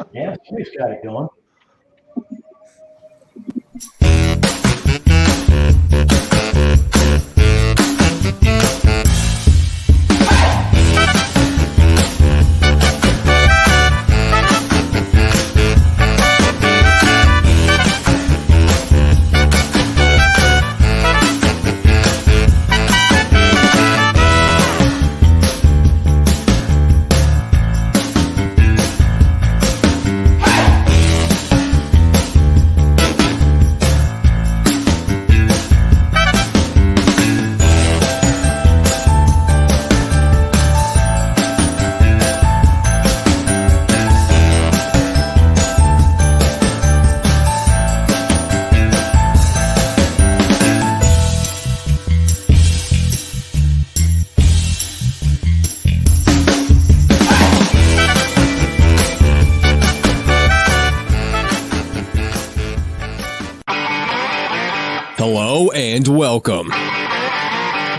Yeah, somebody's got it going. Hello and welcome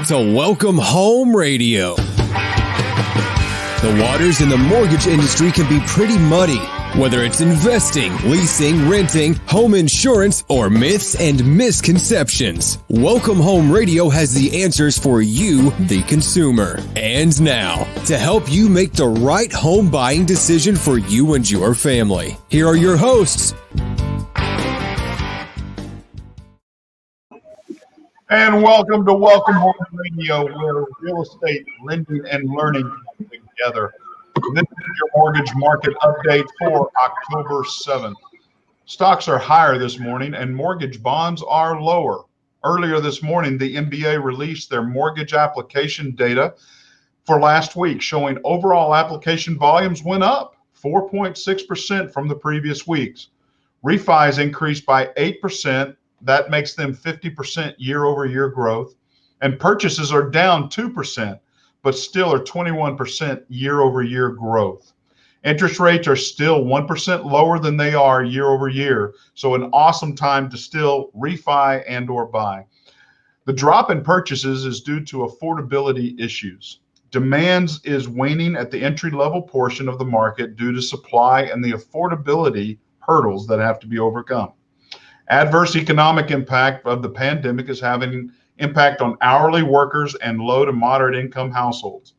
to Welcome Home Radio. The waters in the mortgage industry can be pretty muddy, whether it's investing, leasing, renting, home insurance, or myths and misconceptions. Welcome Home Radio has the answers for you, the consumer. And now, to help you make the right home buying decision for you and your family, here are your hosts. And welcome to Welcome Home Radio, where real estate lending and learning come together. This is your mortgage market update for October 7th. Stocks are higher this morning and mortgage bonds are lower. Earlier this morning, the MBA released their mortgage application data for last week, showing overall application volumes went up 4.6% from the previous weeks. REFIs increased by 8%. That makes them 50% year-over-year growth. And purchases are down 2%, but still are 21% year-over-year growth. Interest rates are still 1% lower than they are year-over-year. So an awesome time to still refi and or buy. The drop in purchases is due to affordability issues. Demand is waning at the entry-level portion of the market due to supply and the affordability hurdles that have to be overcome. Adverse economic impact of the pandemic is having impact on hourly workers and low to moderate income households.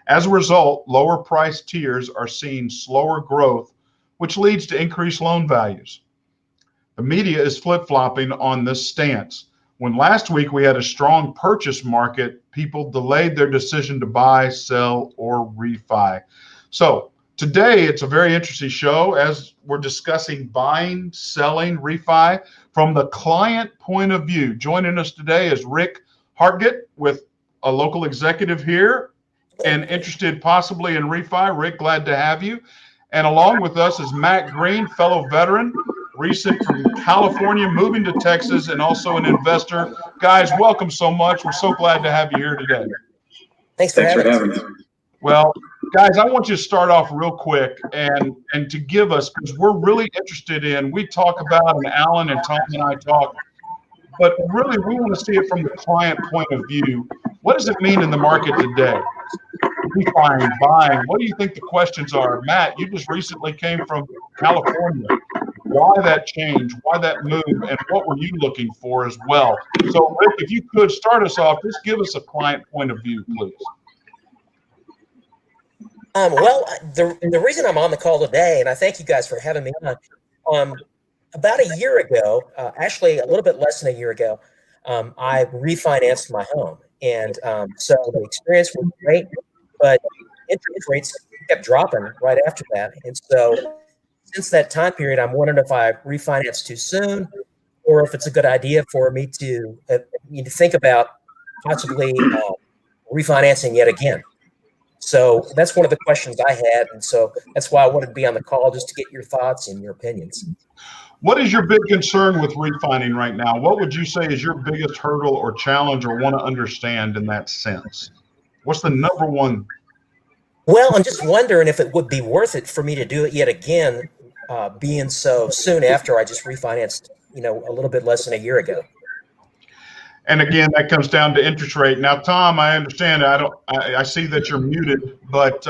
As a result, lower price tiers are seeing slower growth, which leads to increased loan values. The media is flip-flopping on this stance. When last week we had a strong purchase market, people delayed their decision to buy, sell, or refi. So today, it's a very interesting show as we're discussing buying, selling, refi from the client point of view. Joining us today is Rick Hartgett, with a local executive here and interested possibly in refi. Rick, glad to have you. And along with us is Matt Green, fellow veteran, recent from California, moving to Texas, and also an investor. Guys, welcome so much. We're so glad to have you here today. Thanks for having us. Well, guys, I want you to start off real quick and to give us, because we're really interested in, we talk about, and Alan and Tom and I talk, but really we want to see it from the client point of view. What does it mean in the market today? Refining, buying, what do you think the questions are? Matt, you just recently came from California. Why that change? Why that move? And what were you looking for as well? So, Rick, if you could start us off, just give us a client point of view, please. The reason I'm on the call today, and I thank you guys for having me on, about a year ago, actually a little bit less than a year ago, I refinanced my home. And so the experience was great, but interest rates kept dropping right after that. And so since that time period, I'm wondering if I refinanced too soon or if it's a good idea for me to think about possibly refinancing yet again. So that's one of the questions I had. And so that's why I wanted to be on the call, just to get your thoughts and your opinions. What is your big concern with refining right now? What would you say is your biggest hurdle or challenge or want to understand in that sense? What's the number one? Well, I'm just wondering if it would be worth it for me to do it yet again, being so soon after I just refinanced, a little bit less than a year ago. And again, that comes down to interest rate. Now, Tom, I understand. I see that you're muted, but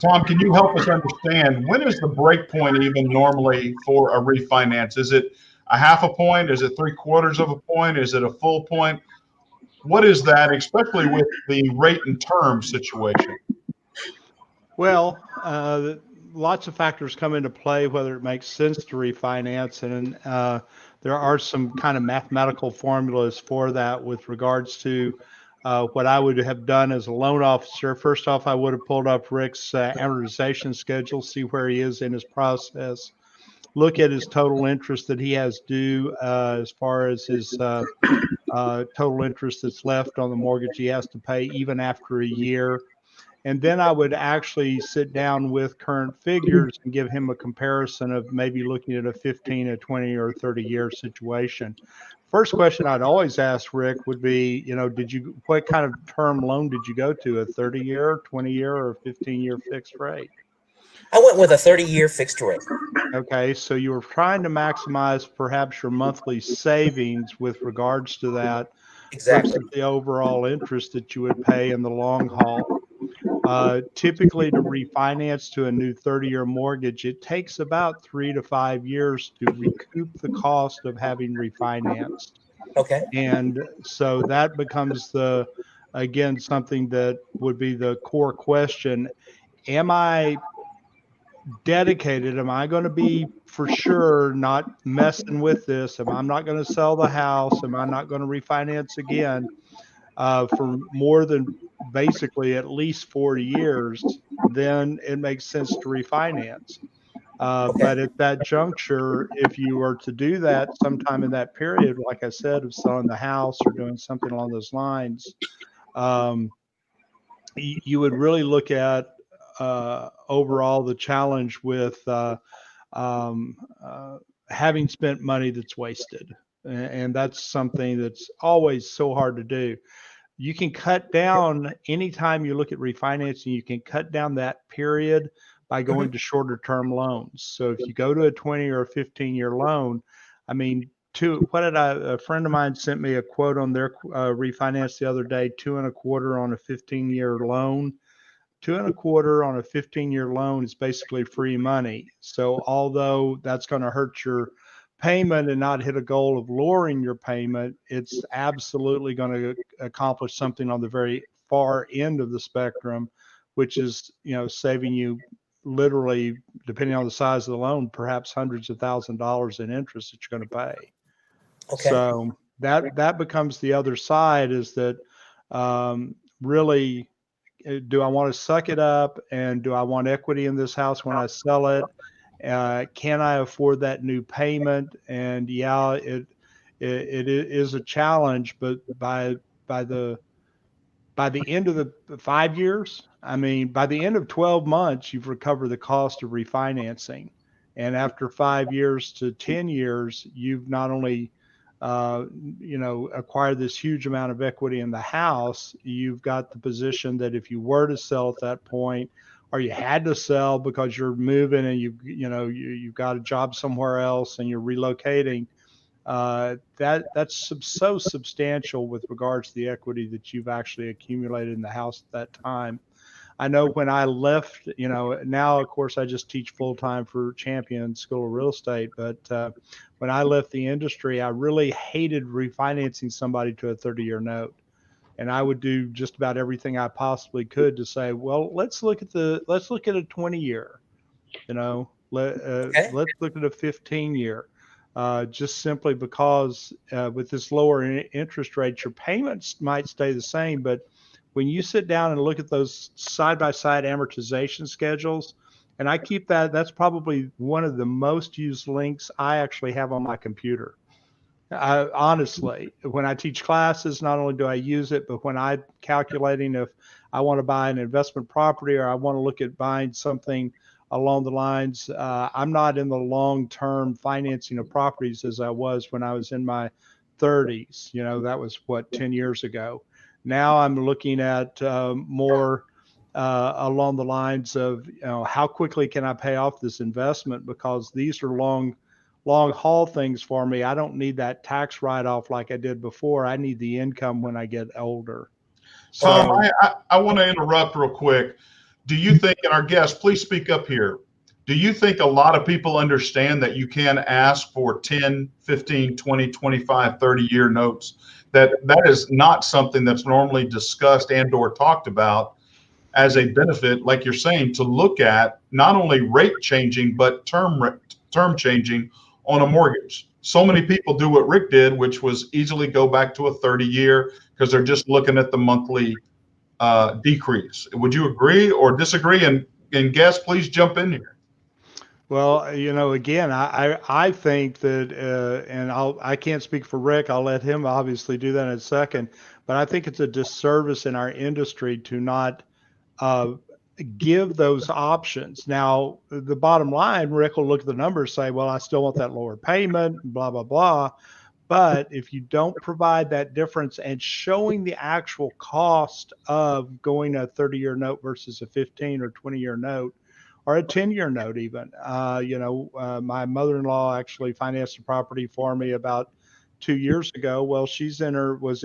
Tom, can you help us understand when is the break point even normally for a refinance? Is it a half a point? Is it 3/4 of a point? Is it a full point? What is that, especially with the rate and term situation? Well, lots of factors come into play whether it makes sense to refinance, and there are some kind of mathematical formulas for that with regards to what I would have done as a loan officer. First off, I would have pulled up Rick's amortization schedule, see where he is in his process, look at his total interest that he has due as far as his total interest that's left on the mortgage he has to pay even after a year. And then I would actually sit down with current figures and give him a comparison of maybe looking at a 15, a 20, or 30-year situation. First question I'd always ask Rick would be, what kind of term loan did you go to? A 30-year, 20-year, or a 15-year fixed rate? I went with a 30-year fixed rate. Okay, so you were trying to maximize perhaps your monthly savings with regards to that Exactly. versus the overall interest that you would pay in the long haul. Typically, to refinance to a new 30-year mortgage, it takes about 3 to 5 years to recoup the cost of having refinanced. Okay. And so that becomes again, something that would be the core question. Am I dedicated? Am I going to be for sure not messing with this? Am I not going to sell the house? Am I not going to refinance again for more than basically at least 40 years? Then it makes sense to refinance. Okay. But at that juncture, if you were to do that sometime in that period, like I said, of selling the house or doing something along those lines, you would really look at overall the challenge with having spent money that's wasted. And that's something that's always so hard to do. You can cut down anytime you look at refinancing, you can cut down that period by going to shorter term loans. So if you go to a 20 or a 15-year loan, I mean, a friend of mine sent me a quote on their refinance the other day, 2.25 on a 15-year loan. 2.25 on a 15-year loan is basically free money. So although that's going to hurt your payment and not hit a goal of lowering your payment, it's absolutely going to accomplish something on the very far end of the spectrum, which is, saving you literally, depending on the size of the loan, perhaps hundreds of $1,000s in interest that you're going to pay. Okay. So that becomes the other side, is that really, do I want to suck it up, and do I want equity in this house when I sell it? Can I afford that new payment? And yeah, it is a challenge, but by the end of the 5 years, I mean, by the end of 12 months, you've recovered the cost of refinancing. And after 5 years to 10 years, you've not only acquired this huge amount of equity in the house, you've got the position that if you were to sell at that point, or you had to sell because you're moving and you've got a job somewhere else and you're relocating, that's so substantial with regards to the equity that you've actually accumulated in the house at that time. I know when I left, now of course I just teach full time for Champion School of Real Estate, but when I left the industry, I really hated refinancing somebody to a 30-year note. And I would do just about everything I possibly could to say, well, let's look at a 20-year, let's look at a 15-year, just simply because with this lower interest rate, your payments might stay the same. But when you sit down and look at those side-by-side amortization schedules, and I keep that's probably one of the most used links I actually have on my computer. Honestly, when I teach classes, not only do I use it, but when I'm calculating if I want to buy an investment property or I want to look at buying something along the lines, I'm not in the long-term financing of properties as I was when I was in my 30s. That was 10 years ago. Now I'm looking at more along the lines of, how quickly can I pay off this investment, because these are long haul things for me. I don't need that tax write-off like I did before. I need the income when I get older. Tom, I want to interrupt real quick. do you think, and our guests, please speak up here. Do you think a lot of people understand that you can ask for 10, 15, 20, 25, 30-year notes? That is not something that's normally discussed and or talked about as a benefit, like you're saying, to look at not only rate changing, but term changing on a mortgage. So many people do what Rick did, which was easily go back to a 30-year because they're just looking at the monthly decrease. Would you agree or disagree? And guests, please jump in here. Well, again, I think that, and I can't speak for Rick. I'll let him obviously do that in a second. But I think it's a disservice in our industry to not give those options. Now, the bottom line, Rick will look at the numbers, say, well, I still want that lower payment, blah, blah, blah. But if you don't provide that difference and showing the actual cost of going a 30-year note versus a 15 or 20-year note, or a 10-year note even. My mother-in-law actually financed a property for me about 2 years ago. Well, was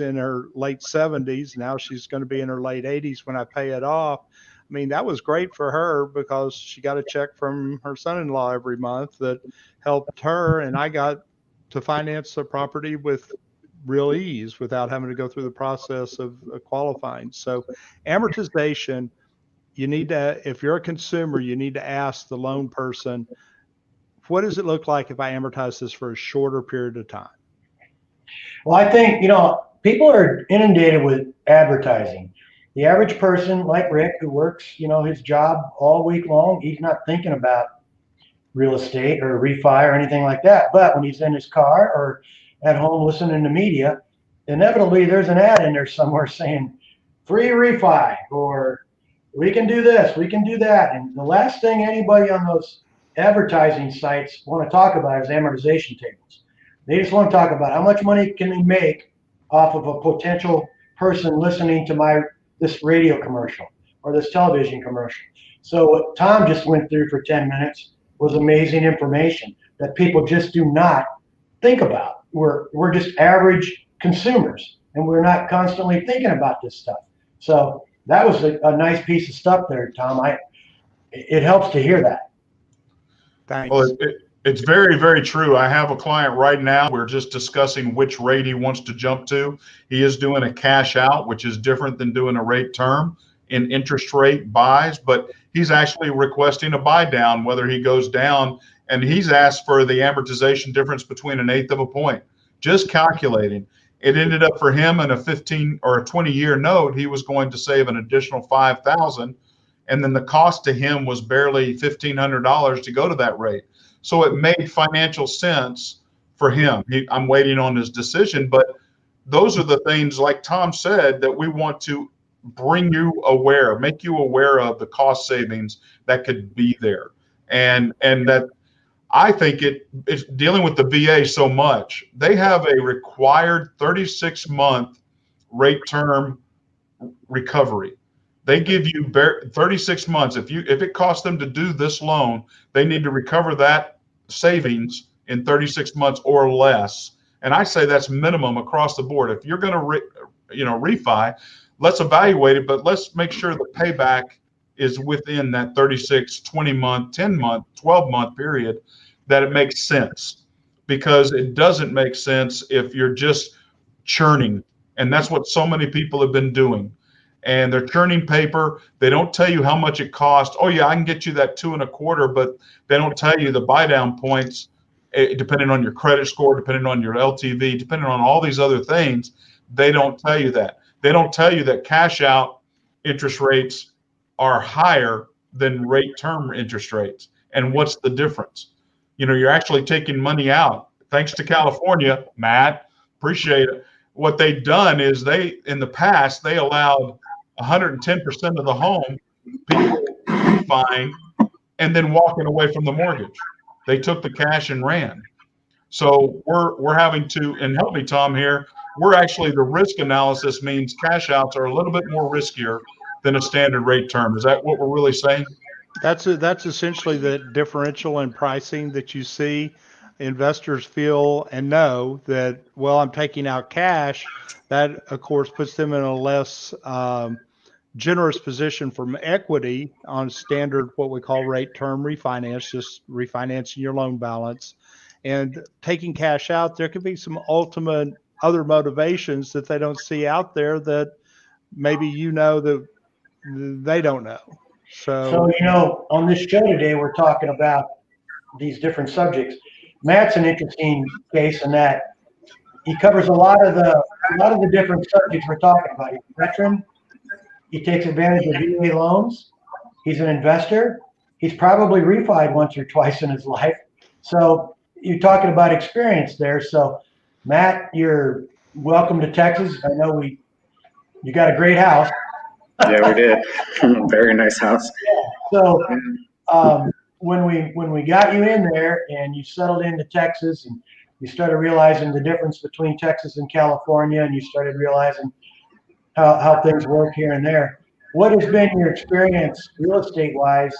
in her late 70s. Now she's going to be in her late 80s when I pay it off. I mean, that was great for her because she got a check from her son-in-law every month that helped her, and I got to finance the property with real ease without having to go through the process of qualifying. So amortization, you need to, if you're a consumer, you need to ask the loan person, what does it look like if I amortize this for a shorter period of time? Well, I think, people are inundated with advertising. The average person like Rick who works, his job all week long, he's not thinking about real estate or refi or anything like that. But when he's in his car or at home listening to media, inevitably there's an ad in there somewhere saying free refi, or we can do this, we can do that. And the last thing anybody on those advertising sites want to talk about is amortization tables. They just want to talk about how much money can they make off of a potential person listening to this radio commercial or this television commercial. So what Tom just went through for 10 minutes was amazing information that people just do not think about. We're just average consumers, and we're not constantly thinking about this stuff. So that was a nice piece of stuff there, Tom. It helps to hear that. Thanks. Well, it's very, very true. I have a client right now. We're just discussing which rate he wants to jump to. He is doing a cash out, which is different than doing a rate term in interest rate buys, but he's actually requesting a buy down, whether he goes down, and he's asked for the amortization difference between 1/8 of a point. Just calculating. It ended up for him in a 15 or a 20-year note, he was going to save an additional $5,000, and then the cost to him was barely $1,500 to go to that rate. So it made financial sense for him. I'm waiting on his decision, but those are the things, like Tom said, that we want to bring you aware, make you aware of the cost savings that could be there. And that I think it's dealing with the VA so much. They have a required 36-month rate term recovery. They give you 36 months. If it costs them to do this loan, they need to recover that savings in 36 months or less. And I say that's minimum across the board. If you're going to refi, let's evaluate it, but let's make sure the payback is within that 36, 20-month, 10-month, 12-month period, that it makes sense. Because it doesn't make sense if you're just churning. And that's what so many people have been doing. And they're churning paper. They don't tell you how much it costs. Oh yeah, I can get you that 2 1/4, but they don't tell you the buy down points, depending on your credit score, depending on your LTV, depending on all these other things. They don't tell you that. They don't tell you that cash out interest rates are higher than rate term interest rates. And what's the difference? You're actually taking money out. Thanks to California, Matt, appreciate it. What they've done is in the past, they allowed 110% of the home people refinancing and then walking away from the mortgage. They took the cash and ran. So we're having to, and help me, Tom, here. We're actually, the risk analysis means cash outs are a little bit more riskier than a standard rate term. Is that what we're really saying? That's essentially the differential in pricing that you see. Investors feel and know that, well, I'm taking out cash. That, of course, puts them in a less generous position from equity on standard, what we call rate term refinance, just refinancing your loan balance, and taking cash out, there could be some ultimate other motivations that they don't see out there that maybe that they don't know. So, on this show today, we're talking about these different subjects. Matt's an interesting case in that he covers a lot of the different subjects we're talking about. He's a veteran. He takes advantage of VA loans. He's an investor. He's probably refied once or twice in his life. So you're talking about experience there. So Matt, you're welcome to Texas. I know you got a great house. Yeah, we did. Very nice house. Yeah. So when we got you in there and you settled into Texas and you started realizing the difference between Texas and California, and you started realizing how things work here and there, what has been your experience real estate wise?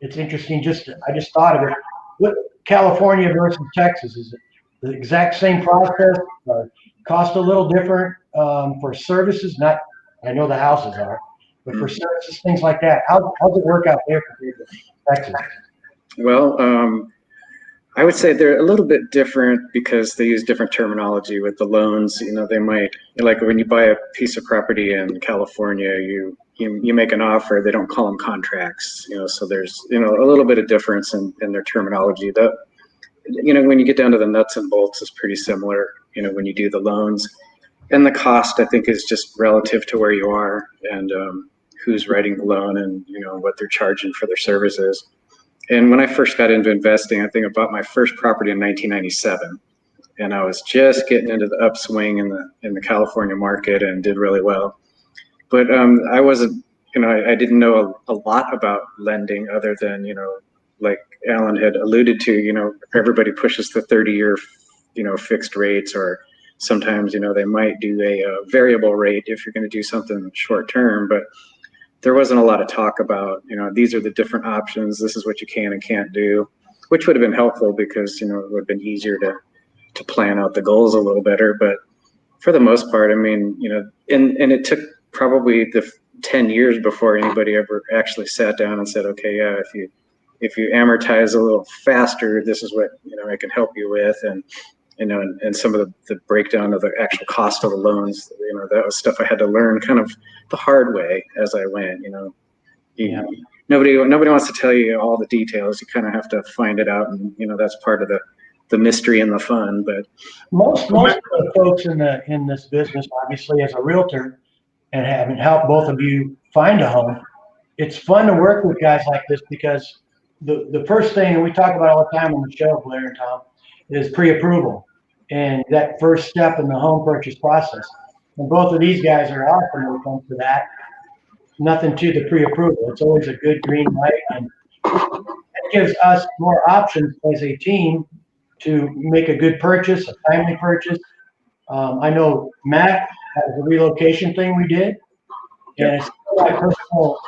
It's interesting. I just thought of it. What California versus Texas, is it the exact same process? Cost a little different for services? Not, I know the houses are, but for services, things like that. How's it work out there compared to Texas? Well, I would say they're a little bit different because they use different terminology with the loans. They might, like when you buy a piece of property in California, you make an offer, they don't call them contracts, so there's, a little bit of difference in their terminology. When you get down to the nuts and bolts, is pretty similar, when you do the loans. And the cost, I think, is just relative to where you are and who's writing the loan and, what they're charging for their services. And when I first got into investing, I think I bought my first property in 1997, and I was just getting into the upswing in the California market and did really well. But I wasn't, I didn't know a lot about lending other than, like Alan had alluded to, everybody pushes the 30-year, fixed rates, or sometimes, they might do a variable rate if you're going to do something short term, but there wasn't a lot of talk about, these are the different options. This is what you can and can't do, which would have been helpful because, it would have been easier to plan out the goals a little better. But for the most part, and it took probably the 10 years before anybody ever actually sat down and said, okay, yeah, if you amortize a little faster, this is what, I can help you with. And some of the breakdown of the actual cost of the loans, that was stuff I had to learn kind of the hard way as I went. Nobody wants to tell you all the details. You kind of have to find it out, and that's part of the mystery and the fun. But most of the folks in this business, obviously, as a realtor, and having helped both of you find a home, it's fun to work with guys like this because the first thing, and we talk about all the time on the show, Blair and Tom, is pre-approval. And that first step in the home purchase process. And both of these guys are awesome when it comes to that. Nothing to the pre-approval. It's always a good green light. And it gives us more options as a team to make a good purchase, a timely purchase. I know Matt has a relocation thing we did. And it's my personal,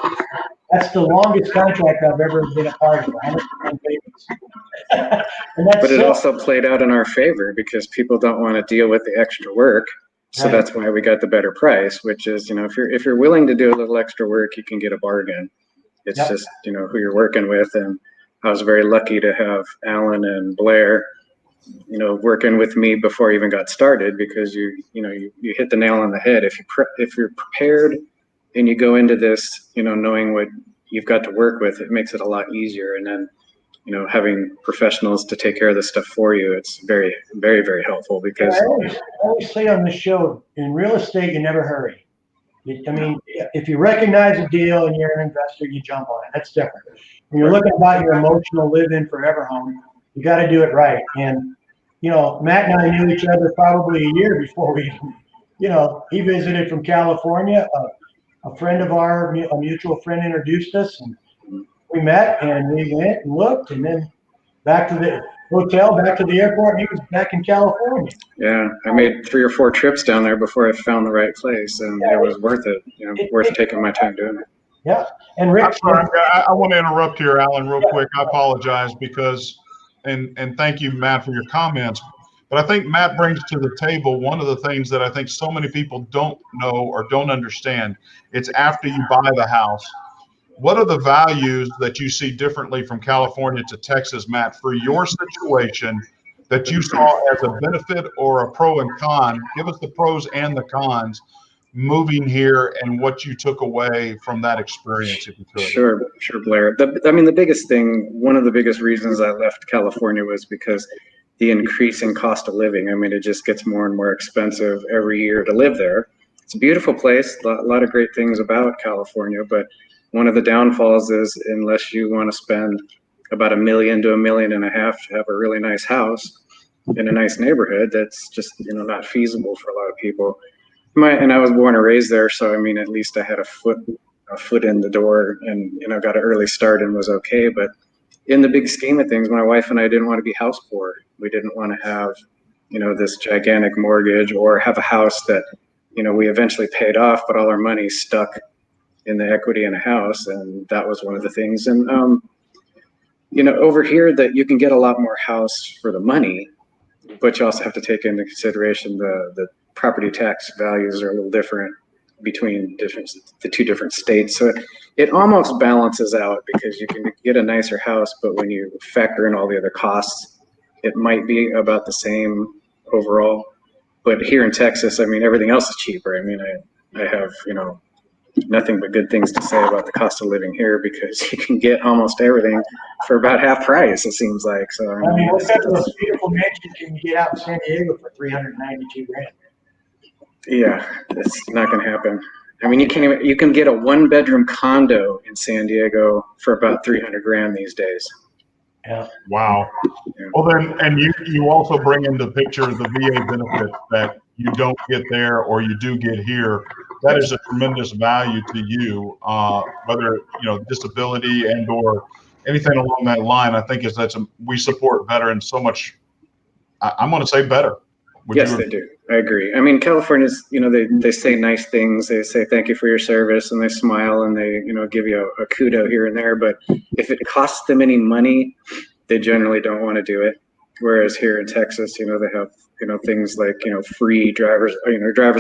that's the longest contract I've ever been a part of. 110 pages. But it also played out in our favor because people don't want to deal with the extra work. So right. That's why we got the better price, which is, if you're willing to do a little extra work, you can get a bargain. It's just, who you're working with. And I was very lucky to have Alan and Blair, working with me before I even got started, because you hit the nail on the head. If you're prepared and you go into this, knowing what you've got to work with, it makes it a lot easier. And then, having professionals to take care of this stuff for you, it's very, very, very helpful because I always say on this show, in real estate, you never hurry. If you recognize a deal and you're an investor, you jump on it. That's different. When you're looking about your emotional live-in forever home, you got to do it right. And, Matt and I knew each other probably a year before we, he visited from California. A friend of ours, a mutual friend, introduced us, and we met and we went and looked, and then back to the hotel, back to the airport, and he was back in California. Yeah, I made 3 or 4 trips down there before I found the right place, and it was worth it. Worth taking my time doing it. Yeah, and Rick, I want to interrupt here, Alan, real quick. I apologize because, and thank you, Matt, for your comments. But I think Matt brings to the table one of the things that I think so many people don't know or don't understand. It's after you buy the house. What are the values that you see differently from California to Texas, Matt, for your situation that you saw as a benefit or a pro and con? Give us the pros and the cons moving here and what you took away from that experience, if you could. Sure, Blair. The biggest thing, one of the biggest reasons I left California was because the increasing cost of living. I mean, it just gets more and more expensive every year to live there. It's a beautiful place, a lot of great things about California, but one of the downfalls is unless you want to spend about $1 million to $1.5 million to have a really nice house in a nice neighborhood, that's just not feasible for a lot of people. And I was born and raised there, so I mean, at least I had a foot in the door, and got an early start and was okay. But in the big scheme of things, my wife and I didn't want to be house poor. We didn't want to have this gigantic mortgage or have a house that we eventually paid off, but all our money stuck in the equity in a house, and that was one of the things. And over here, that you can get a lot more house for the money, but you also have to take into consideration the property tax values are a little different between the two different states. So it almost balances out because you can get a nicer house, but when you factor in all the other costs, it might be about the same overall. But here in Texas, I mean, everything else is cheaper. I mean, I have, nothing but good things to say about the cost of living here because you can get almost everything for about half price, it seems like. So I mean, what type of those beautiful mansions can you get out in San Diego for $392,000? Yeah, it's not going to happen. I mean, you can get a 1-bedroom condo in San Diego for about $300,000 these days. Yeah. Wow. Yeah. Well, then, and you also bring into the picture the VA benefits that you don't get there or you do get here. That is a tremendous value to you, whether disability and or anything along that line. I think we support veterans so much. I'm going to say better. Yes, they do. I agree. I mean, California's, they say nice things. They say thank you for your service, and they smile and they, give you a kudo here and there. But if it costs them any money, they generally don't want to do it. Whereas here in Texas, they have, things like, free driver's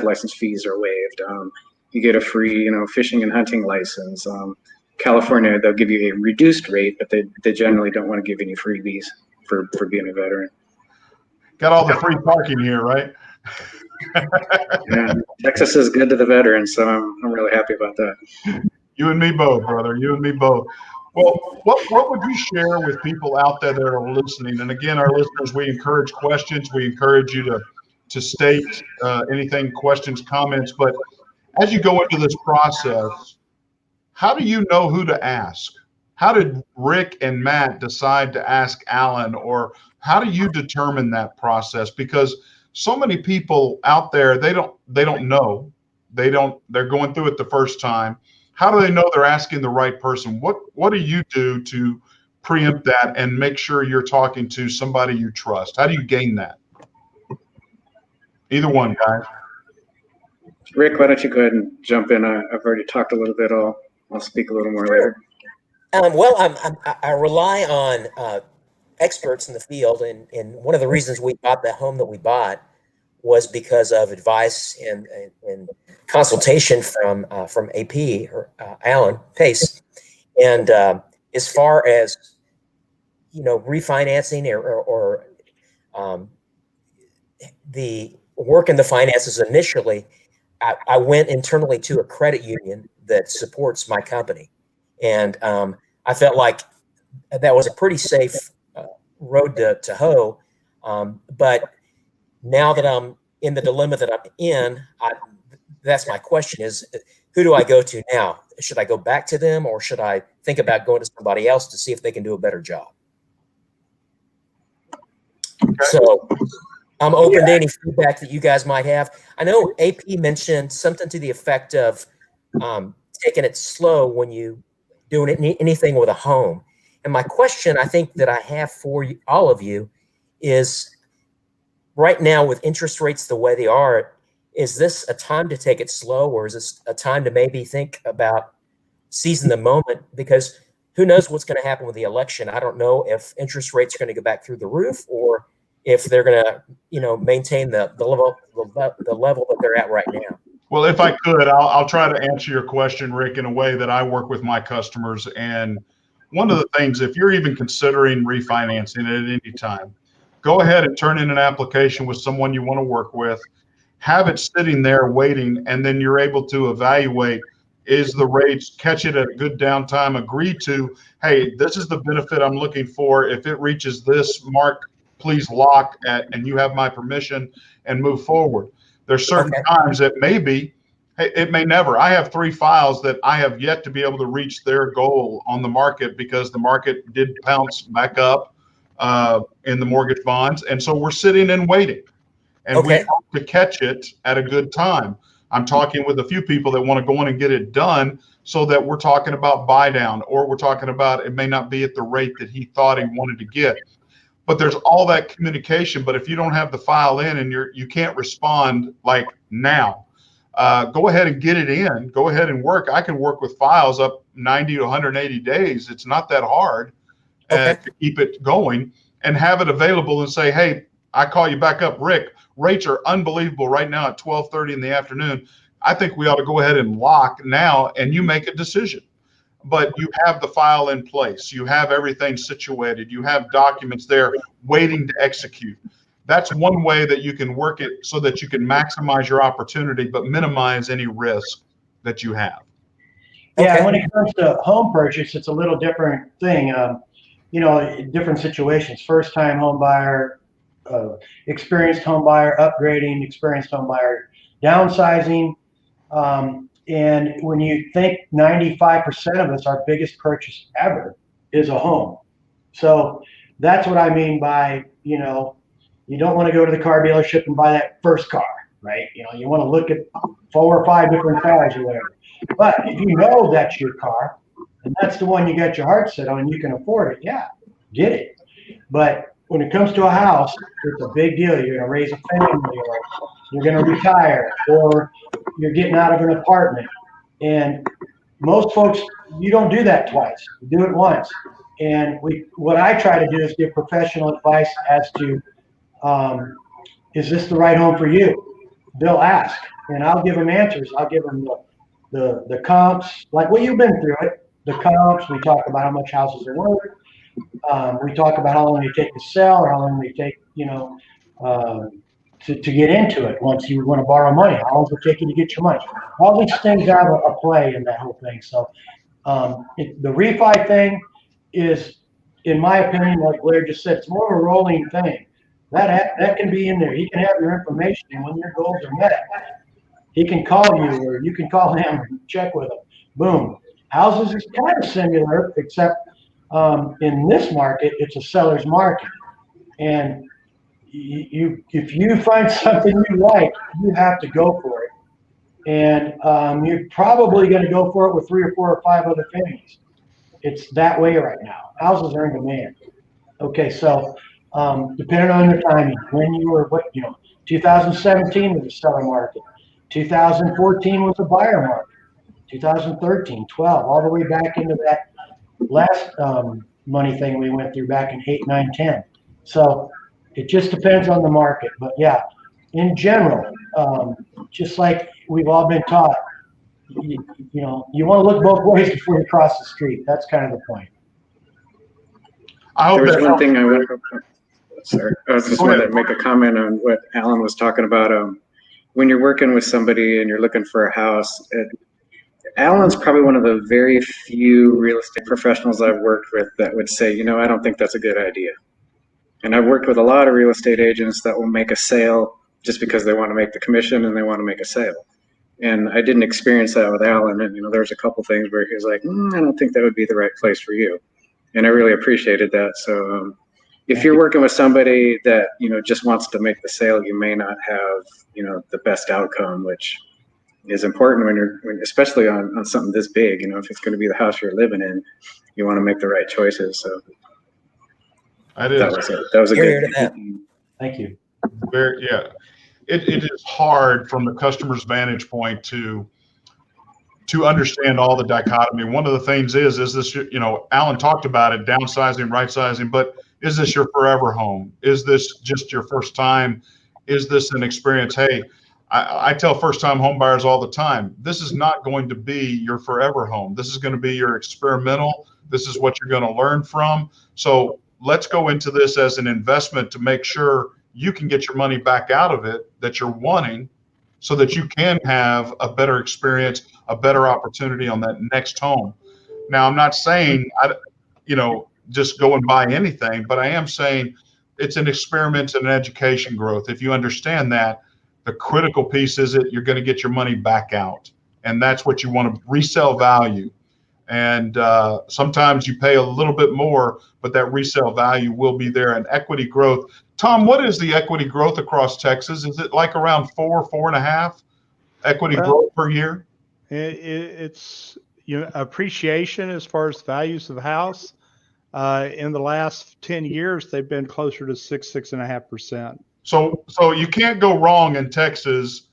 license fees are waived. You get a free, fishing and hunting license. California, they'll give you a reduced rate, but they generally don't want to give any freebies for being a veteran. Got all the free parking here, right? Yeah, Texas is good to the veterans, so I'm really happy about that. You and me both, brother. You and me both. Well, what would you share with people out there that are listening? And again, our listeners, we encourage questions. We encourage you to state anything, questions, comments. But as you go into this process, how do you know who to ask? How did Rick and Matt decide to ask Alan, or how do you determine that process? Because so many people out there, they don't know. They're going through it the first time. How do they know they're asking the right person? What do you do to preempt that and make sure you're talking to somebody you trust? How do you gain that? Either one, guys. Rick, why don't you go ahead and jump in? I've already talked a little bit. I'll speak a little more later. Well, I rely on experts in the field, and one of the reasons we bought the home that we bought was because of advice and consultation from AP or Alan Pace. And as far as refinancing or the work in the finances initially, I went internally to a credit union that supports my company, and I felt like that was a pretty safe road to hoe. But now that I'm in the dilemma that I'm in, that's my question is, who do I go to now? Should I go back to them, or should I think about going to somebody else to see if they can do a better job? Okay. So I'm open to any feedback that you guys might have. I know AP mentioned something to the effect of taking it slow when you doing anything with a home. And my question, I think, that I have for you, all of you, is right now with interest rates the way they are, is this a time to take it slow, or is this a time to maybe think about seizing the moment? Because who knows what's going to happen with the election? I don't know if interest rates are going to go back through the roof, or if they're going to, maintain the level that they're at right now. Well, if I could, I'll try to answer your question, Rick, in a way that I work with my customers. And one of the things, if you're even considering refinancing at any time, go ahead and turn in an application with someone you want to work with, have it sitting there waiting, and then you're able to evaluate, is the rates, catch it at a good downtime, agree to, hey, this is the benefit I'm looking for. If it reaches this mark, please lock at, and you have my permission, and move forward. There's certain times it may be, it may never. I have 3 files that I have yet to be able to reach their goal on the market because the market did bounce back up in the mortgage bonds. And so we're sitting and waiting. And we hope to catch it at a good time. I'm talking with a few people that want to go in and get it done so that we're talking about buy down, or we're talking about it may not be at the rate that he thought he wanted to get. But there's all that communication. But if you don't have the file in and you can't respond like now, go ahead and get it in. Go ahead and work. I can work with files up 90 to 180 days. It's not that hard to keep it going and have it available and say, hey, I call you back up, Rick. Rates are unbelievable right now at 12:30 in the afternoon. I think we ought to go ahead and lock now, and you make a decision. But you have the file in place. You have everything situated. You have documents there waiting to execute. That's one way that you can work it so that you can maximize your opportunity, but minimize any risk that you have. Yeah, when it comes to home purchase, it's a little different thing. Different situations. First-time home buyer, experienced home buyer, upgrading, experienced home buyer, downsizing. And when you think 95% of us, our biggest purchase ever is a home. So that's what I mean by, you don't want to go to the car dealership and buy that first car, right? You want to look at 4 or 5 different cars or whatever. But if you know that's your car and that's the one you got your heart set on and you can afford it, yeah, get it. But when it comes to a house, it's a big deal. You're going to raise a family, or you're going to retire, or you're getting out of an apartment. And most folks, you don't do that twice. You do it once. And what I try to do is give professional advice as to, is this the right home for you? They'll ask, and I'll give them answers. I'll give them the comps, like, well, you've been through it. The comps, we talk about how much houses are worth. We talk about how long they take to sell, or how long they take, to get into it once you want to borrow money. How long does it take you to get your money? All these things have a play in that whole thing. So the refi thing is, in my opinion, like Blair just said, it's more of a rolling thing. That can be in there. He can have your information, and when your goals are met, he can call you, or you can call him and check with him. Boom. Houses is kind of similar, except in this market, it's a seller's market. And if you find something you like, you have to go for it. And you're probably going to go for it with 3 or 4 or 5 other families. It's that way right now. Houses are in demand. Okay, so depending on your timing, when you were, 2017 was a seller market. 2014 was a buyer market. 2013, 12, all the way back into that last money thing we went through back in 8, 9, 10. So it just depends on the market. But yeah, in general, just like we've all been taught, you want to look both ways before you cross the street. That's kind of the point. There was one thing I was just wanted to make a comment on what Alan was talking about. When you're working with somebody and you're looking for a house, Alan's probably one of the very few real estate professionals I've worked with that would say, I don't think that's a good idea. And I've worked with a lot of real estate agents that will make a sale just because they want to make the commission and they want to make a sale. And I didn't experience that with Alan. And there's a couple things where he was like, I don't think that would be the right place for you. And I really appreciated that. So if you're working with somebody that, just wants to make the sale, you may not have, the best outcome, which is important when especially on something this big. If it's going to be the house you're living in, you want to make the right choices. So that was a good. Thank you. It is hard from the customer's vantage point to understand all the dichotomy. One of the things is this, Alan talked about it, downsizing, right sizing, but Is this your forever home? Is this just your first time? Is this an experience? Hey, I tell first-time home buyers all the time, this is not going to be your forever home. This is going to be your experimental. This is what you're going to learn from. So let's go into this as an investment to make sure you can get your money back out of it that you're wanting, so that you can have a better experience, a better opportunity on that next home. Now, I'm not saying, just go and buy anything, but I am saying it's an experiment and an education growth. If you understand that, the critical piece is that you're going to get your money back out. And that's what you want to resell value. And sometimes you pay a little bit more, but that resale value will be there. And equity growth. Tom, what is the equity growth across Texas? Is it like around 4.5 equity growth per year? It's appreciation as far as values of the house. In the last 10 years, they've been closer to 6.5%. So you can't go wrong in Texas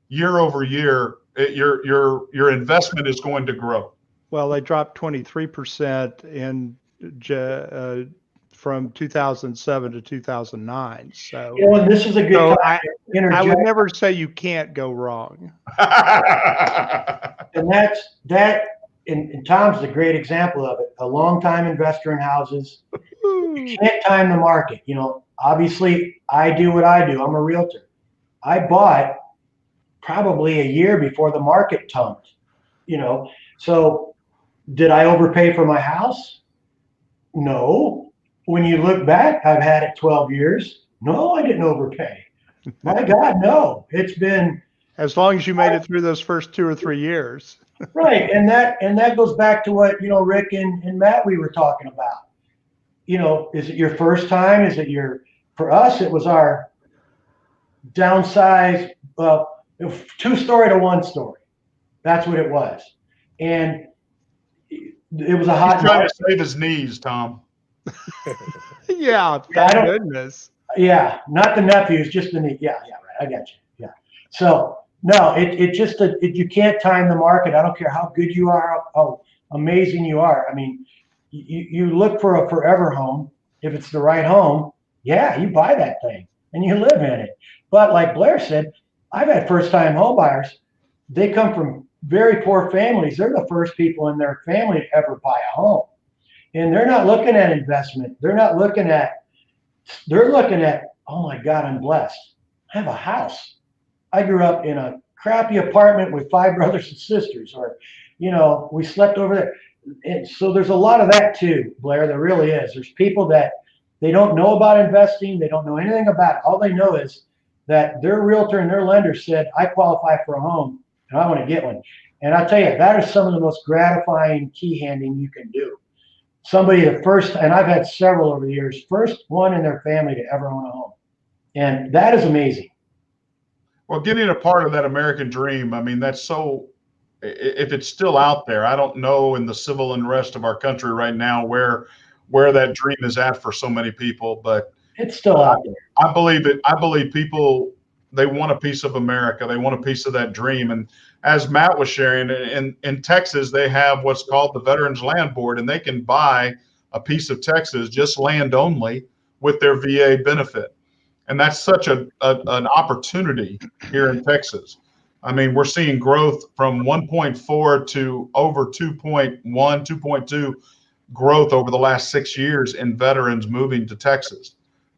year over year. Your investment is going to grow. Well, they dropped 23% from 2007 to 2009. So, and this is a good time to interject. I would never say you can't go wrong. And and Tom's a great example of it. A long-time investor in houses. You can't time the market. Obviously, I do what I do. I'm a realtor. I bought probably a year before the market tumped. So did I overpay for my house? No. When you look back, I've had it 12 years. No, I didn't overpay. My God, no. It's been as long as you made it through those first 2 or 3 years. Right. And that goes back to what, Rick and Matt, we were talking about. Is it your first time? For us, it was our downsize, 2-story to 1-story. That's what it was. And it was a hot. He's trying to save his knees, Tom. Yeah, thank goodness. Yeah, not the nephews, just the knee. Yeah, right. I got you. Yeah. So no, you can't time the market. I don't care how good you are, how amazing you are. I mean, you look for a forever home. If it's the right home, yeah, you buy that thing and you live in it. But like Blair said, I've had first-time home buyers. They come from very poor families. They're the first people in their family to ever buy a home. And they're not looking at investment. They're looking at, oh my God, I'm blessed. I have a house. I grew up in a crappy apartment with 5 brothers and sisters, or, we slept over there. And so there's a lot of that too, Blair. There really is. There's people that they don't know about investing. They don't know anything about it. All they know is that their realtor and their lender said, I qualify for a home and I want to get one. And I tell you, that is some of the most gratifying key handing you can do. Somebody and I've had several over the years, first one in their family to ever own a home. And that is amazing. Well, getting a part of that American dream, I mean, that's so, if it's still out there, I don't know in the civil unrest of our country right now where that dream is at for so many people, but it's still out there. I believe it. I believe people, they want a piece of America. They want a piece of that dream. And as Matt was sharing, in Texas, they have what's called the Veterans Land Board, and they can buy a piece of Texas, just land only, with their VA benefit. And that's such an opportunity here in Texas. I mean, we're seeing growth from 1.4 to over 2.1, 2.2 growth over the last 6 years in veterans moving to Texas.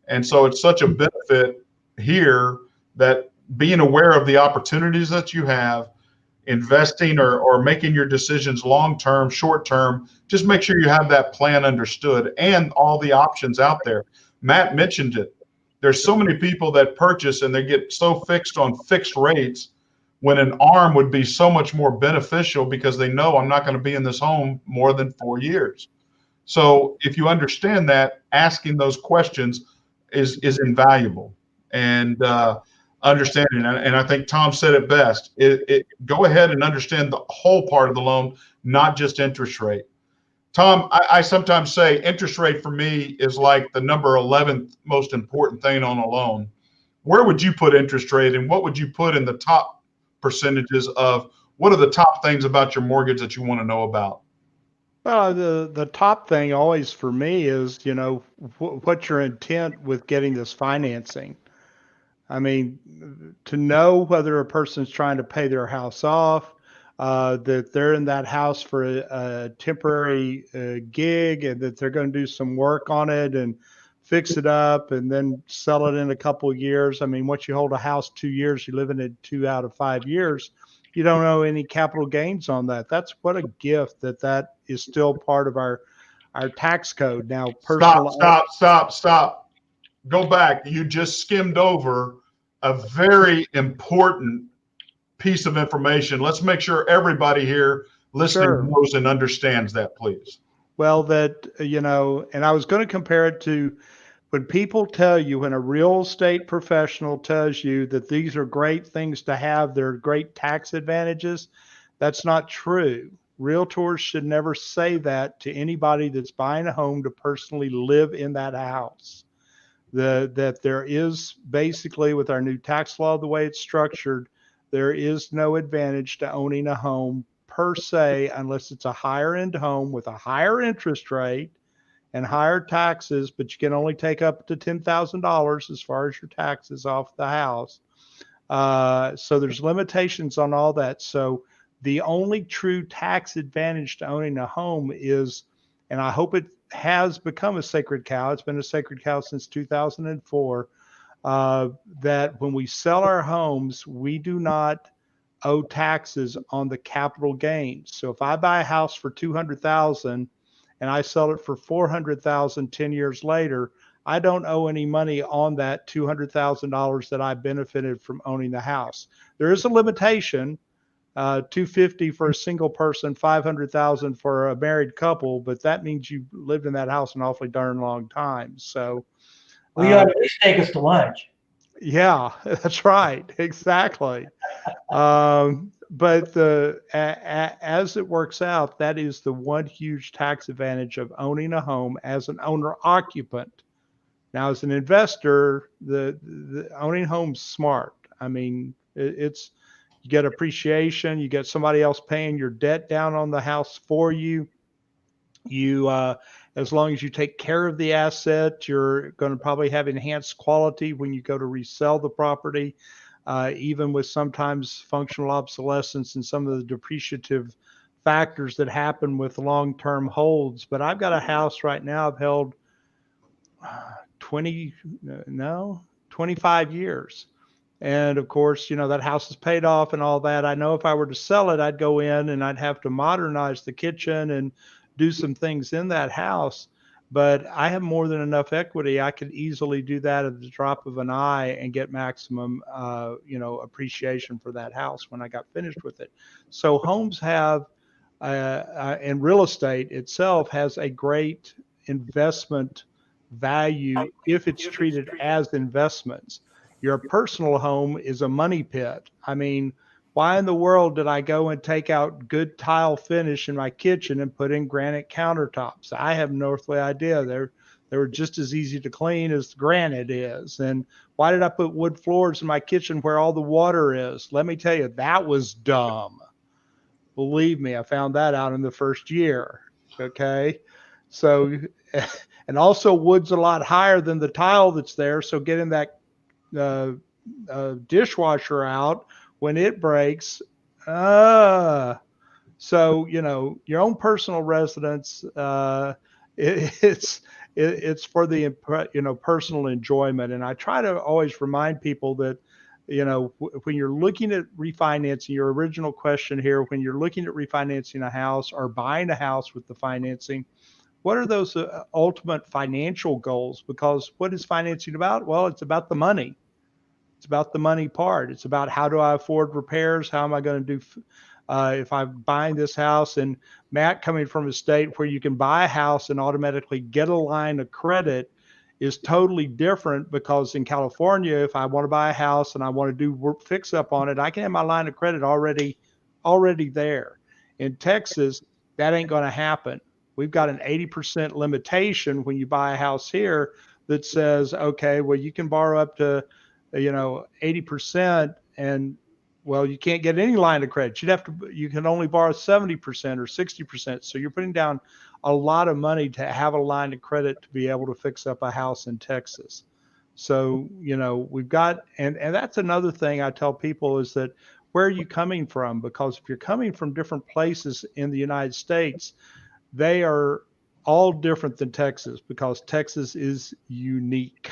And so it's such a benefit here that being aware of the opportunities that you have, investing or making your decisions long-term, short-term, just make sure you have that plan understood and all the options out there. Matt mentioned it. There's so many people that purchase and they get so fixed on fixed rates when an ARM would be so much more beneficial because they know I'm not going to be in this home more than 4 years. So if you understand that, asking those questions is invaluable. And understanding, and I think Tom said it best, go ahead and understand the whole part of the loan, not just interest rate. Tom, I sometimes say interest rate for me is like the number 11th most important thing on a loan. Where would you put interest rate, and what would you put in the top percentages of what are the top things about your mortgage that you want to know about? Well, the top thing always for me is, what's your intent with getting this financing? I mean, to know whether a person's trying to pay their house off, that they're in that house for a temporary gig, and that they're going to do some work on it and fix it up and then sell it in a couple of years. I mean, once you hold a house 2 years, you live in it 2 out of 5 years. You don't owe any capital gains on that. That's what a gift that is still part of our tax code. Now, Stop, personal. stop, stop, stop. Go back. You just skimmed over a very important piece of information. Let's make sure everybody here listening Sure. knows and understands that, please. Well, and I was going to compare it to when people tell you, when a real estate professional tells you that these are great things to have, they're great tax advantages. That's not true. Realtors should never say that to anybody that's buying a home to personally live in that house. That there is basically, with our new tax law, the way it's structured, there is no advantage to owning a home per se, unless it's a higher end home with a higher interest rate and higher taxes, but you can only take up to $10,000 as far as your taxes off the house. So there's limitations on all that. So the only true tax advantage to owning a home is, and I hope it has become a sacred cow. It's been a sacred cow since 2004. That when we sell our homes, we do not owe taxes on the capital gains. So if I buy a house for 200,000 and I sell it for 400,000 10 years later, I don't owe any money on that $200,000 that I benefited from owning the house. There is a limitation, 250 for a single person, 500,000 for a married couple, but that means you lived in that house an awfully darn long time. So, Well, you ought to at least take us to lunch. yeah, that's right, exactly. But as it works out, that is the one huge tax advantage of owning a home as an owner occupant. Now, as an investor, the owning home's smart. I mean, it's you get appreciation, you get somebody else paying your debt down on the house for you. As long as you take care of the asset, you're going to probably have enhanced quality when you go to resell the property, even with sometimes functional obsolescence and some of the depreciative factors that happen with long-term holds. But I've got a house right now I've held 20, no, 25 years. And of course, that house is paid off and all that. I know if I were to sell it, I'd go in and I'd have to modernize the kitchen and do some things in that house. But I have more than enough equity. I could easily do that at the drop of an eye and get maximum, appreciation for that house when I got finished with it. So homes have, and real estate itself has a great investment value if it's treated as investments. Your personal home is a money pit. I mean, why in the world did I go and take out good tile finish in my kitchen and put in granite countertops? I have no earthly idea. They were just as easy to clean as granite is. And why did I put wood floors in my kitchen where all the water is? Let me tell you, that was dumb. Believe me, I found that out in the first year. Okay. So, and also wood's a lot higher than the tile that's there. So getting that uh, dishwasher out when it breaks. So your own personal residence. It's for the personal enjoyment, and I try to always remind people that when you're looking at refinancing, your original question here, when you're looking at refinancing a house or buying a house with the financing, what are those ultimate financial goals? Because what is financing about? Well, it's about the money. It's about the money part. It's about how do I afford repairs? How am I going to do if I'm buying this house? And Matt, coming from a state where you can buy a house and automatically get a line of credit is totally different, because in California, if I want to buy a house and I want to do work fix up on it, I can have my line of credit already there. In Texas, that ain't going to happen. We've got an 80% limitation when you buy a house here that says, okay, well, you can borrow up to 80%, and well, you can't get any line of credit. You can only borrow 70% or 60%. So you're putting down a lot of money to have a line of credit to be able to fix up a house in Texas. So, we've got, and that's another thing I tell people is that where are you coming from? Because if you're coming from different places in the United States, they are all different than Texas because Texas is unique.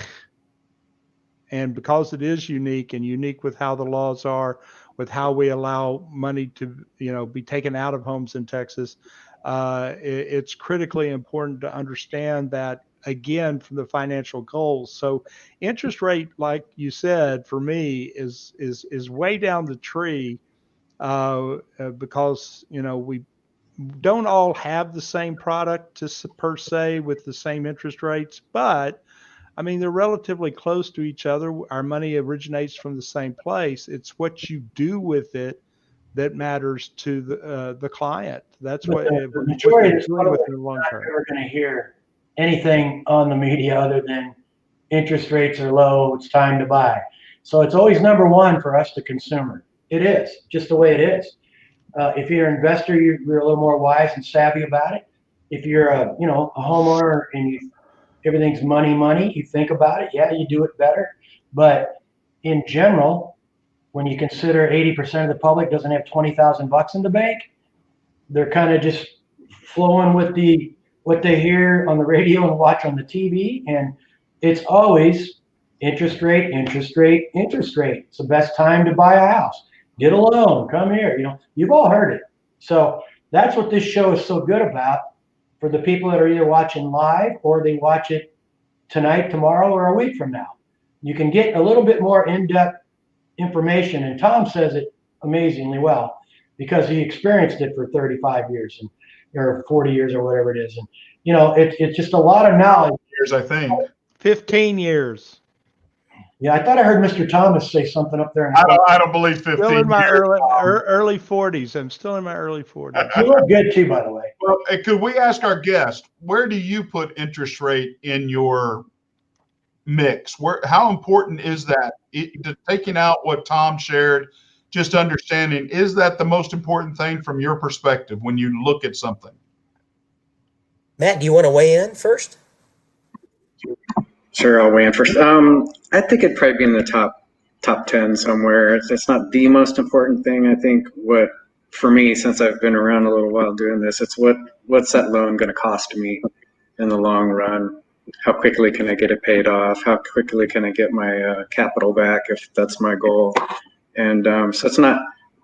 And because it is unique and unique with how the laws are, with how we allow money to, be taken out of homes in Texas, it's critically important to understand that again from the financial goals. So interest rate, like you said, for me is way down the tree because we don't all have the same product per se with the same interest rates, but I mean, they're relatively close to each other. Our money originates from the same place. It's what you do with it that matters to the client. That's But what the what majority you're of the doing with public the is long not term. ever going to hear anything on the media other than interest rates are low, it's time to buy. So it's always number one for us, the consumer. It is just the way it is. If you're an investor, you're a little more wise and savvy about it. If you're a homeowner and everything's money, you think about it. Yeah, you do it better. But in general, when you consider 80% of the public doesn't have 20,000 bucks in the bank, they're kind of just flowing with what they hear on the radio and watch on the TV, and it's always interest rate, interest rate, interest rate. It's the best time to buy a house. Get a loan. Come here. You've all heard it. So that's what this show is so good about for the people that are either watching live or they watch it tonight, tomorrow, or a week from now. You can get a little bit more in-depth information, and Tom says it amazingly well because he experienced it for 35 years or 40 years or whatever it is. And, it's just a lot of knowledge. Years, I think. 15 years. Yeah, I thought I heard Mr. Thomas say something up there. I don't believe 15 Still in my years. early 40s. I'm still in my early 40s. You look good too, by the way. Well, could we ask our guest, where do you put interest rate in your mix? How important is that? Taking out what Tom shared, just understanding, is that the most important thing from your perspective when you look at something? Matt, do you want to weigh in first? Sure, I'll weigh in first. I think it'd probably be in the top 10 somewhere. It's not the most important thing. I think for me, since I've been around a little while doing this, it's what's that loan going to cost me in the long run? How quickly can I get it paid off? How quickly can I get my capital back if that's my goal? And so it's not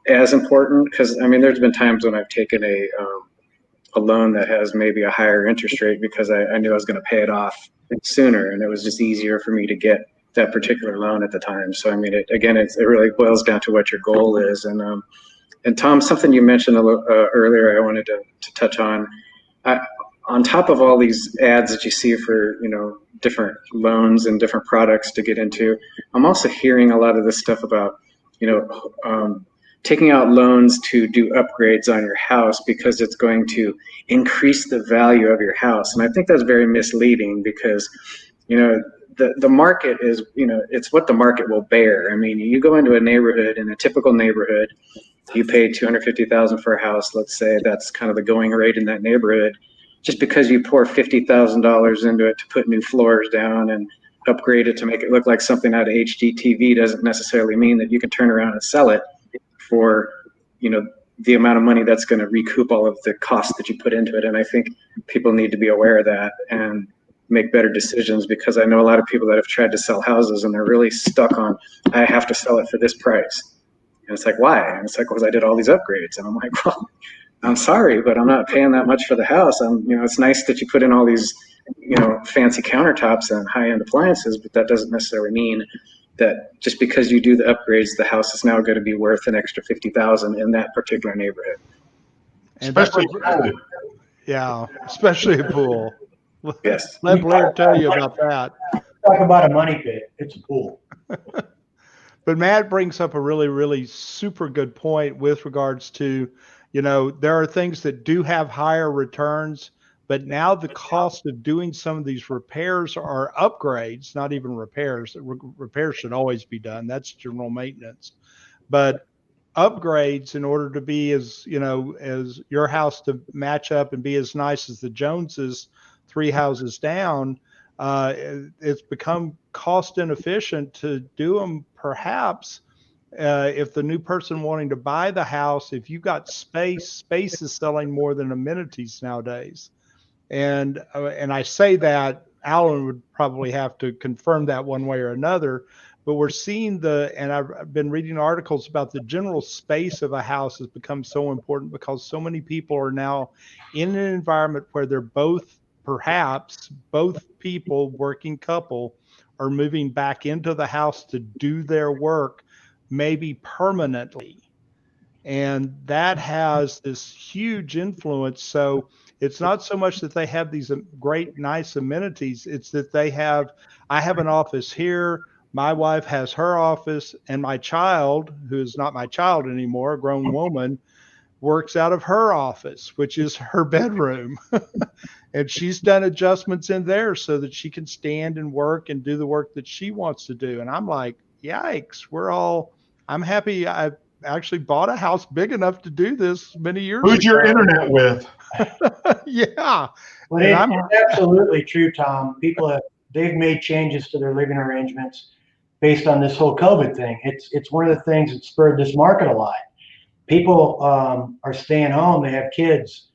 as important because, there's been times when I've taken a loan that has maybe a higher interest rate because I knew I was going to pay it off sooner, and it was just easier for me to get that particular loan at the time. So it really boils down to what your goal is. And Tom, something you mentioned a little earlier, I wanted to touch on. On top of all these ads that you see for different loans and different products to get into, I'm also hearing a lot of this stuff about taking out loans to do upgrades on your house because it's going to increase the value of your house. And I think that's very misleading because, the market is, it's what the market will bear. You go into a neighborhood, in a typical neighborhood, you pay $250,000 for a house. Let's say that's kind of the going rate in that neighborhood. Just because you pour $50,000 into it to put new floors down and upgrade it to make it look like something out of HGTV doesn't necessarily mean that you can turn around and sell it for, the amount of money that's going to recoup all of the costs that you put into it. And I think people need to be aware of that and make better decisions, because I know a lot of people that have tried to sell houses and they're really stuck on, I have to sell it for this price. And it's like, why? And it's like, because I did all these upgrades. And I'm like, well, I'm sorry, but I'm not paying that much for the house. It's nice that you put in all these, fancy countertops and high-end appliances, but that doesn't necessarily mean that just because you do the upgrades, the house is now going to be worth an extra $50,000 in that particular neighborhood. And Especially especially a pool. Yes. Let Blair tell you about that. Talk about a money pit. It's a pool. But Matt brings up a really, really super good point with regards to, there are things that do have higher returns, but now the cost of doing some of these repairs or upgrades, not even repairs. Repairs should always be done. That's general maintenance. But upgrades in order to be as, as your house to match up and be as nice as the Joneses 3 houses down. It's become cost inefficient to do them. Perhaps if the new person wanting to buy the house, if you've got space is selling more than amenities nowadays. And I say that, Alan would probably have to confirm that one way or another, but we're seeing and I've been reading articles about the general space of a house has become so important because so many people are now in an environment where they're perhaps both people, working couple, are moving back into the house to do their work, maybe permanently. And that has this huge influence. So it's not so much that they have these great, nice amenities. It's that I have an office here. My wife has her office, and my child, who is not my child anymore, a grown woman, works out of her office, which is her bedroom. And she's done adjustments in there so that she can stand and work and do the work that she wants to do. And I'm like, yikes, I'm happy I actually bought a house big enough to do this many years ago. Who's your internet with? Yeah. Well, it's absolutely true, Tom. They've made changes to their living arrangements based on this whole COVID thing. It's one of the things that spurred this market a lot. People are staying home. They have kids.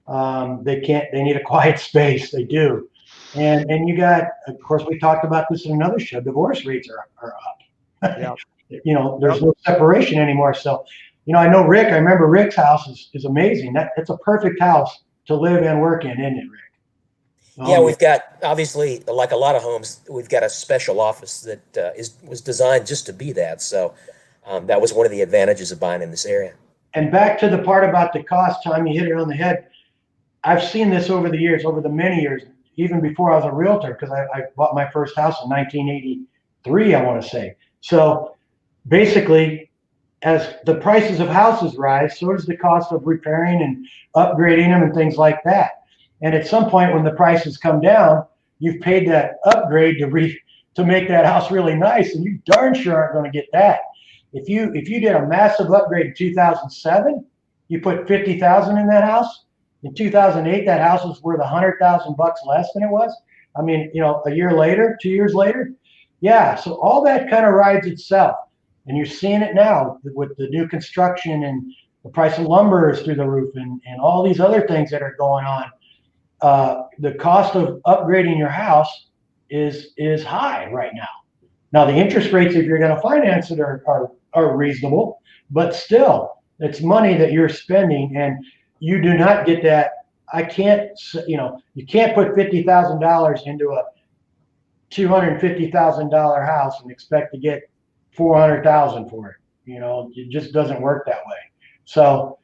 They need a quiet space. They do. And you got, of course, we talked about this in another show. Divorce rates are up. Yeah. There's no separation anymore. So, I know Rick. I remember Rick's house is amazing. It's a perfect house to live and work in, isn't it, Rick? Yeah, we've got, obviously, like a lot of homes, we've got a special office that was designed just to be that. So that was one of the advantages of buying in this area. And back to the part about the cost, Tom, you hit it on the head. I've seen this over the many years, even before I was a realtor, because I bought my first house in 1983, I want to say. So basically, as the prices of houses rise, so does the cost of repairing and upgrading them and things like that. And at some point when the prices come down, you've paid that upgrade to make that house really nice, and you darn sure aren't going to get that. If you did a massive upgrade in 2007, you put $50,000 in that house. In 2008, that house was worth $100,000 less than it was. I mean, a year later, 2 years later, yeah. So all that kind of rides itself, and you're seeing it now with the new construction and the price of lumber is through the roof, and all these other things that are going on. The cost of upgrading your house is high right now. Now the interest rates, if you're going to finance it, are reasonable, but still, it's money that you're spending, and you do not get that. You can't put $50,000 into a $250,000 house and expect to get $400,000 for it. It just doesn't work that way. So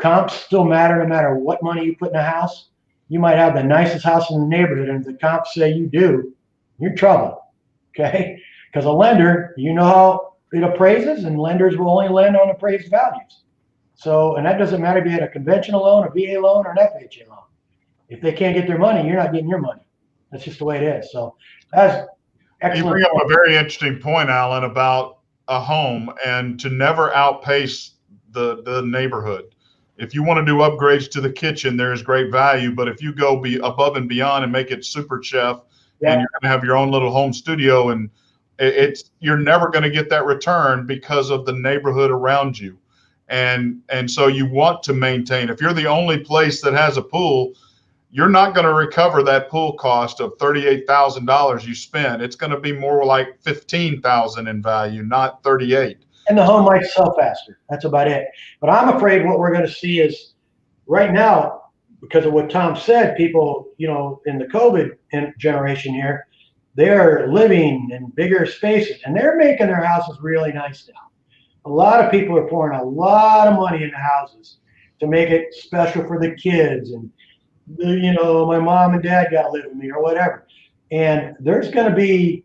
comps still matter no matter what money you put in a house. You might have the nicest house in the neighborhood, and if the comps say you do, you're in trouble. Okay? Because a lender, how it appraises, and lenders will only lend on appraised values. So, and that doesn't matter if you had a conventional loan, a VA loan, or an FHA loan. If they can't get their money, you're not getting your money. That's just the way it is. So that's excellent. You bring up a very interesting point, Alan, about a home and to never outpace the neighborhood. If you want to do upgrades to the kitchen, there's great value. But if you go be above and beyond and make it super chef, and you're going to have your own little home studio, and you're never going to get that return because of the neighborhood around you. And so you want to maintain. If you're the only place that has a pool, you're not going to recover that pool cost of $38,000 you spent. It's going to be more like $15,000 in value, not $38,000. And the home might sell faster. That's about it. But I'm afraid what we're going to see is right now, because of what Tom said, people, in the COVID generation here, they're living in bigger spaces, and they're making their houses really nice now. A lot of people are pouring a lot of money into houses to make it special for the kids, and my mom and dad got to live with me or whatever. And there's going to be,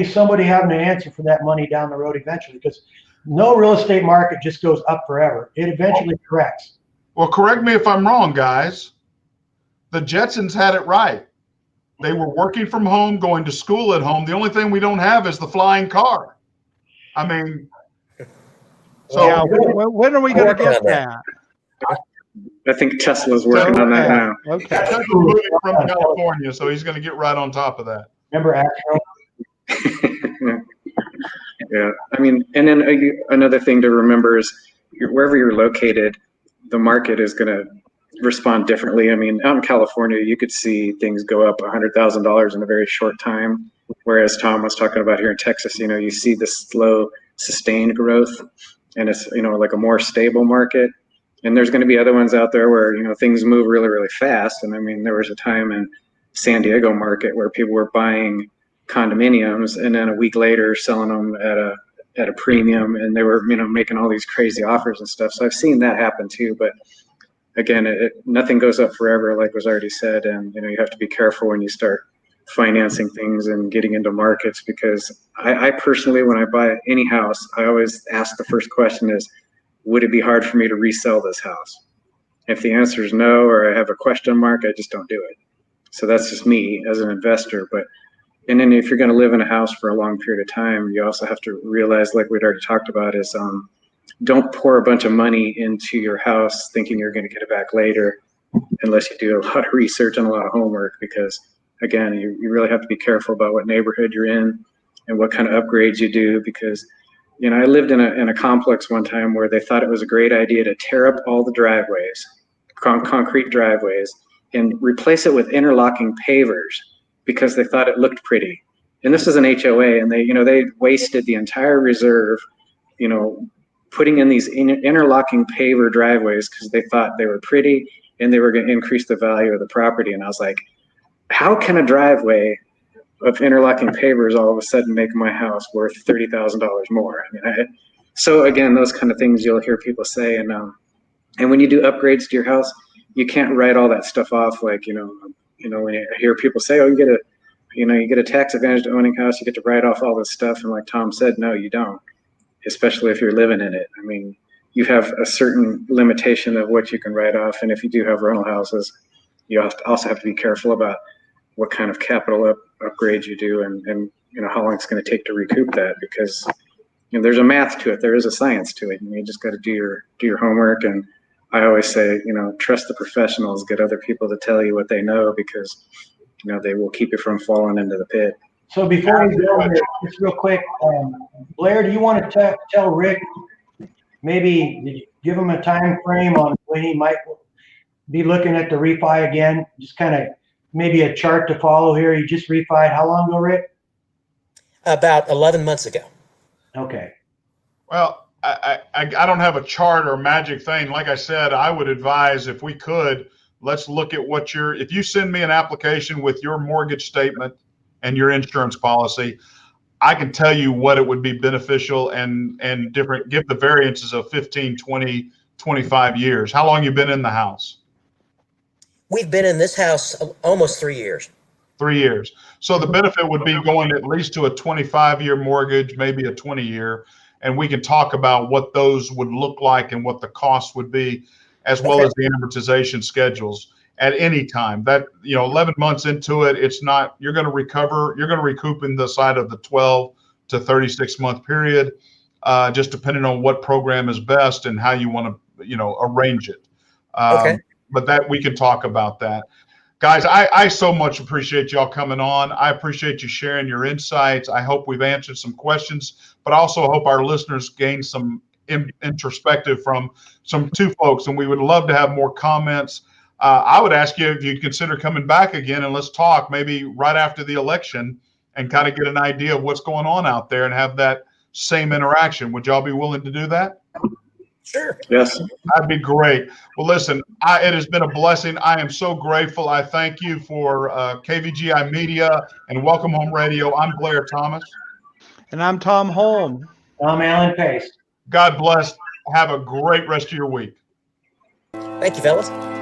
somebody having to answer for that money down the road eventually, because no real estate market just goes up forever. It eventually corrects. Well, correct me if I'm wrong, guys. The Jetsons had it right. They were working from home, going to school at home. The only thing we don't have is the flying car. I mean, So Yeah, when are we going to Working get on that. that? I think Tesla's working on that now. Okay. Tesla's moving from California, so he's going to get right on top of that. Remember Astro? Yeah, I mean, and then another thing to remember is wherever you're located, the market is going to respond differently. I mean, out in California, you could see things go up $100,000 in a very short time, whereas Tom was talking about here in Texas, you see the slow, sustained growth, and it's like a more stable market. And there's going to be other ones out there where things move really, really fast. And I mean, there was a time in San Diego market where people were buying condominiums and then a week later selling them at a premium, and they were making all these crazy offers and stuff. So I've seen that happen too. But again, nothing goes up forever, like was already said, and you have to be careful when you start financing things and getting into markets, because I personally, when I buy any house, I always ask the first question is, would it be hard for me to resell this house? If the answer is no, or I have a question mark, I just don't do it. So that's just me as an investor. And then if you're going to live in a house for a long period of time, you also have to realize, like we'd already talked about, is don't pour a bunch of money into your house thinking you're going to get it back later, unless you do a lot of research and a lot of homework, because again, you really have to be careful about what neighborhood you're in and what kind of upgrades you do, because I lived in a complex one time where they thought it was a great idea to tear up all the driveways, concrete driveways, and replace it with interlocking pavers because they thought it looked pretty. And this is an HOA, and they wasted the entire reserve, putting in these interlocking paver driveways because they thought they were pretty and they were going to increase the value of the property. And I was like, how can a driveway of interlocking pavers all of a sudden make my house worth $30,000 more? I mean, so again, those kind of things you'll hear people say, and when you do upgrades to your house, you can't write all that stuff off. Like when you hear people say, "Oh, you get a tax advantage to owning a house, you get to write off all this stuff," and like Tom said, no, you don't. Especially if you're living in it. I mean, you have a certain limitation of what you can write off, and if you do have rental houses, you also have to be careful about what kind of capital upgrades you do, and how long it's going to take to recoup that, because there's a math to it, there is a science to it, and you just got to do your homework. And I always say, trust the professionals, get other people to tell you what they know, because they will keep you from falling into the pit. So before we go, just real quick, Blair, do you want to tell Rick, maybe give him a time frame on when he might be looking at the refi again? Just kind of maybe a chart to follow here. You just refied how long ago, Rick? About 11 months ago. Okay. Well, I don't have a chart or a magic thing. Like I said, I would advise, if we could, let's look at if you send me an application with your mortgage statement and your insurance policy, I can tell you what it would be beneficial and different, give the variances of 15, 20, 25 years. How long you been in the house? We've been in this house almost 3 years. 3 years. So the benefit would be going at least to a 25-year mortgage, maybe a 20-year, and we can talk about what those would look like and what the cost would be, as well as the amortization schedules at any time. That 11 months into it, it's not, you're going to recoup in the side of the 12 to 36 month period, just depending on what program is best and how you want to arrange it. But that we can talk about that. Guys, I so much appreciate y'all coming on. I appreciate you sharing your insights. I hope we've answered some questions, but I also hope our listeners gain some introspective from two folks, and we would love to have more comments. I would ask you if you'd consider coming back again, and let's talk maybe right after the election and kind of get an idea of what's going on out there and have that same interaction. Would y'all be willing to do that? Sure. Yes. That'd be great. Well, listen, it has been a blessing. I am so grateful. I thank you for KVGI Media and Welcome Home Radio. I'm Blair Thomas. And I'm Tom Holm. I'm Alan Pace. God bless. Have a great rest of your week. Thank you, fellas.